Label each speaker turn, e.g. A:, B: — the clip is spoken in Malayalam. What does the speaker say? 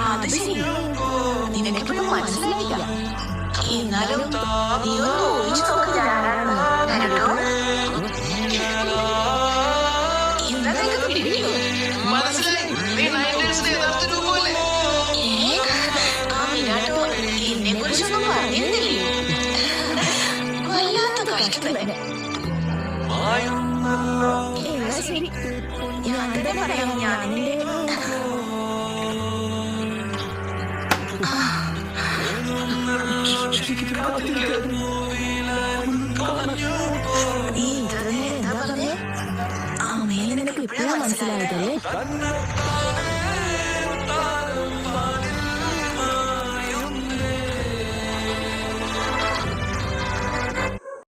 A: അത് ശരി, നിനക്കിപ്പോഴും മനസ്സിലായില്ല. എന്നാലും നീ ഒന്ന് ഊഹിച്ചു നോക്ക് ഞാൻ ആരാണെന്ന്. കേട്ടോ? എന്താ നിനക്ക് പിടിയോ? ആ മിനാട്ടോ എന്നെ കുറിച്ചൊന്നും പറഞ്ഞിരുന്നില്ലേ? വല്ലാത്ത കഷ്ടം തന്നെ. ശരി, ഞാൻ തന്നെ പറയാം. ഞാൻ നീ എന്താ പറഞ്ഞേ? ആ മേലെ നിനക്ക് ഇപ്പോഴാ മനസ്സിലായതല്ലേ?